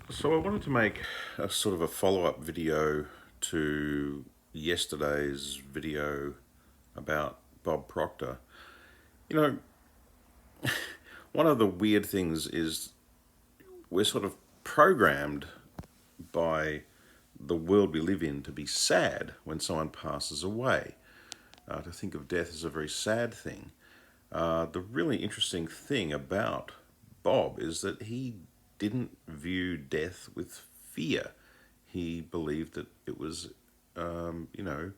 So I wanted to make a sort of a follow-up video to yesterday's video about Bob Proctor. You know, one of the weird things is we're sort of programmed by the world we live in to be sad when someone passes away, to think of death as a very sad thing. The really interesting thing about Bob is that he didn't view death with fear. He believed that it was, you know,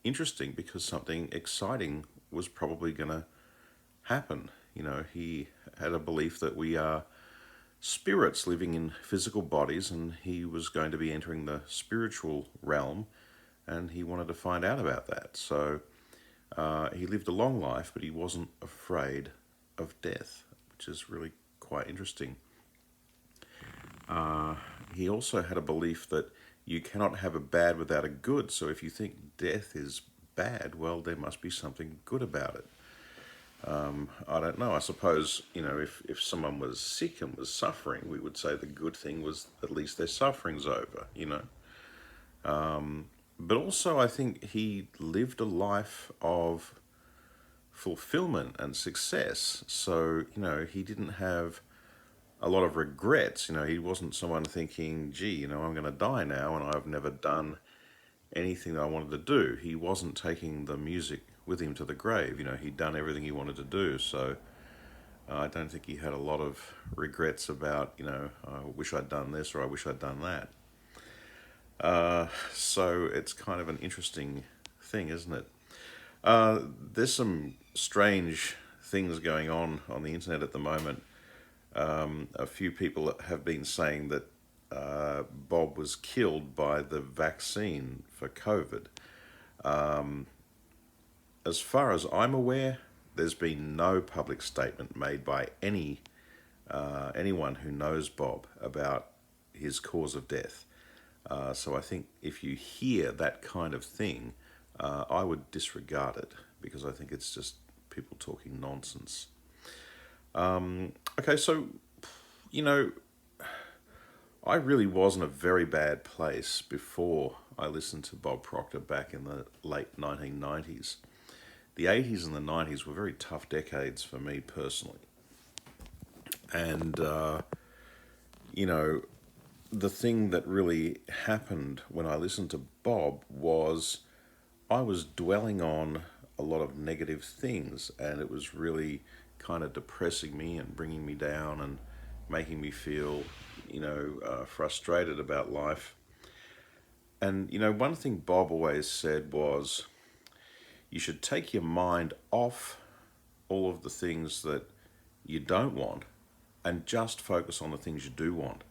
interesting because something exciting was probably going to happen. You know, he had a belief that we are spirits living in physical bodies, and he was going to be entering the spiritual realm, and he wanted to find out about that. So he lived a long life, but he wasn't afraid of death, which is really quite interesting. He also had a belief that you cannot have a bad without a good. So if you think death is bad, well, there must be something good about it. I don't know. I suppose, if someone was sick and was suffering, we would say the good thing was at least their suffering's over. But also, I think he lived a life of fulfillment and success. So, he didn't have a lot of regrets. He wasn't someone thinking, gee, I'm going to die now and I've never done anything that I wanted to do. He wasn't taking the music with him to the grave. He'd done everything he wanted to do. So I don't think he had a lot of regrets about, I wish I'd done this or I wish I'd done that. So it's kind of an interesting thing, isn't it? There's some strange things going on the internet at the moment. A few people have been saying that Bob was killed by the vaccine for COVID. As far as I'm aware, there's been no public statement made by anyone who knows Bob about his cause of death. So I think if you hear that kind of thing, I would disregard it because I think it's just people talking nonsense. Okay, so, you know, I really was in a very bad place before I listened to Bob Proctor back in the late 1990s. The 80s and the 90s were very tough decades for me personally. And, you know, the thing that really happened when I listened to Bob was I was dwelling on a lot of negative things, and it was really kind of depressing me and bringing me down and making me feel, frustrated about life. And, one thing Bob always said was you should take your mind off all of the things that you don't want and just focus on the things you do want.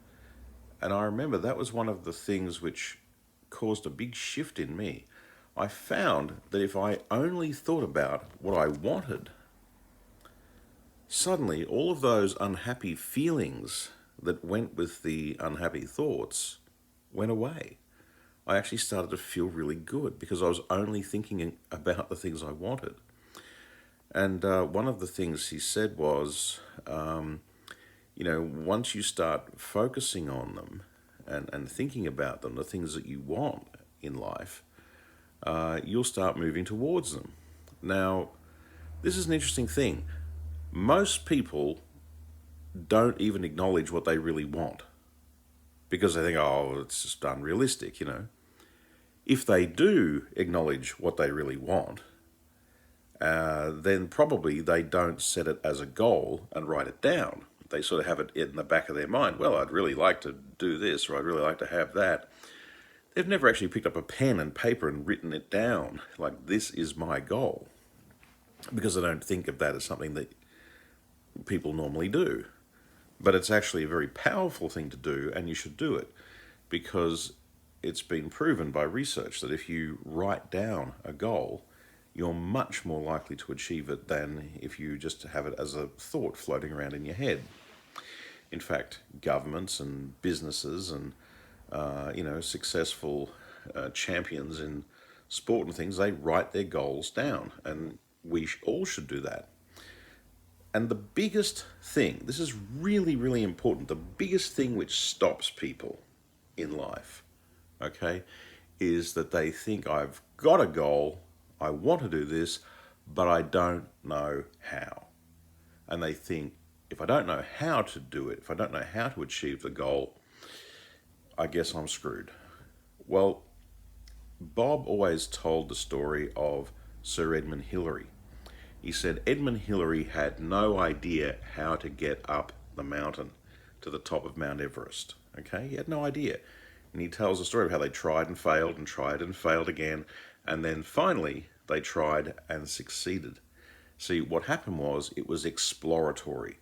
And I remember that was one of the things which caused a big shift in me. I found that if I only thought about what I wanted, suddenly all of those unhappy feelings that went with the unhappy thoughts went away. I actually started to feel really good because I was only thinking about the things I wanted. And one of the things he said was, once you start focusing on them and thinking about them, the things that you want in life, you'll start moving towards them. Now, this is an interesting thing. Most people don't even acknowledge what they really want because they think, oh, it's just unrealistic. If they do acknowledge what they really want, then probably they don't set it as a goal and write it down. They sort of have it in the back of their mind. Well, I'd really like to do this, or I'd really like to have that. They've never actually picked up a pen and paper and written it down, like, this is my goal, because they don't think of that as something that people normally do. But it's actually a very powerful thing to do, and you should do it, because it's been proven by research that if you write down a goal, you're much more likely to achieve it than if you just have it as a thought floating around in your head. In fact, governments and businesses and successful champions in sport and things, they write their goals down, and we all should do that. And the biggest thing, this is really, really important, the biggest thing which stops people in life, okay, is that they think I've got a goal, I want to do this, but I don't know how. And they think, if I don't know how to do it, if I don't know how to achieve the goal, I guess I'm screwed. Well, Bob always told the story of Sir Edmund Hillary. He said Edmund Hillary had no idea how to get up the mountain to the top of Mount Everest. Okay, he had no idea. And he tells the story of how they tried and failed again, and then finally they tried and succeeded. See, what happened was it was exploratory.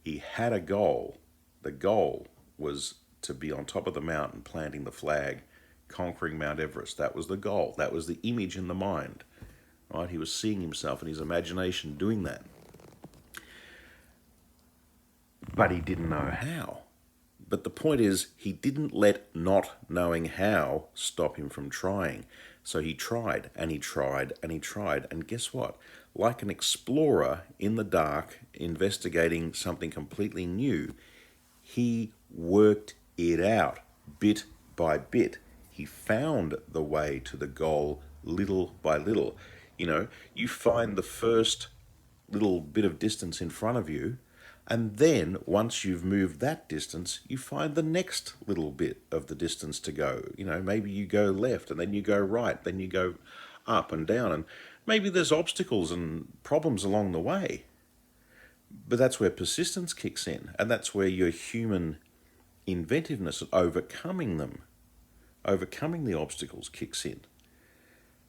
He had a goal. The goal was to be on top of the mountain planting the flag, conquering Mount Everest. That was the goal. That was the image in the mind. Right? He was seeing himself in his imagination doing that. But he didn't know how. But the point is, he didn't let not knowing how stop him from trying. So he tried and he tried and he tried. And guess what? Like an explorer in the dark, investigating something completely new, he worked it out bit by bit. He found the way to the goal little by little. You know, you find the first little bit of distance in front of you, and then once you've moved that distance, you find the next little bit of the distance to go. You know, maybe you go left and then you go right, then you go up and down, and maybe there's obstacles and problems along the way. But that's where persistence kicks in, and that's where your human inventiveness at overcoming them, overcoming the obstacles kicks in.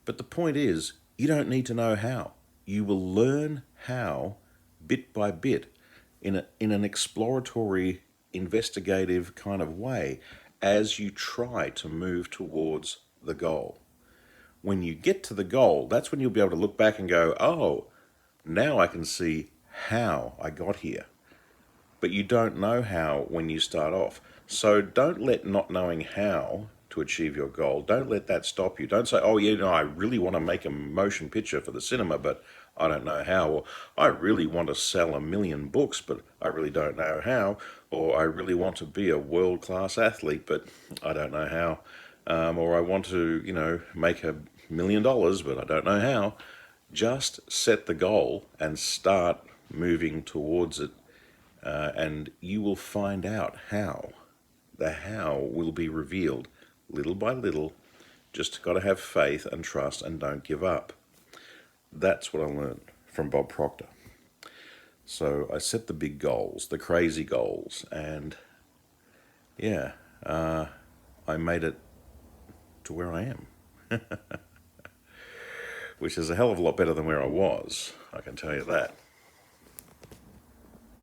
But the point is, you don't need to know how. You will learn how bit by bit in an exploratory, investigative kind of way as you try to move towards the goal. When you get to the goal, that's when you'll be able to look back and go, oh, now I can see how I got here. But you don't know how when you start off. So don't let not knowing how to achieve your goal, don't let that stop you. Don't say, oh, yeah, no, I really want to make a motion picture for the cinema, but I don't know how. Or I really want to sell 1,000,000 books, but I really don't know how. Or I really want to be a world-class athlete, but I don't know how. Or I want to, make $1,000,000, but I don't know how. Just set the goal and start moving towards it, and you will find out how. The how will be revealed little by little. Just got to have faith and trust and don't give up. That's what I learned from Bob Proctor. So I set the big goals, the crazy goals, and yeah, I made it to where I am, which is a hell of a lot better than where I was, I can tell you that.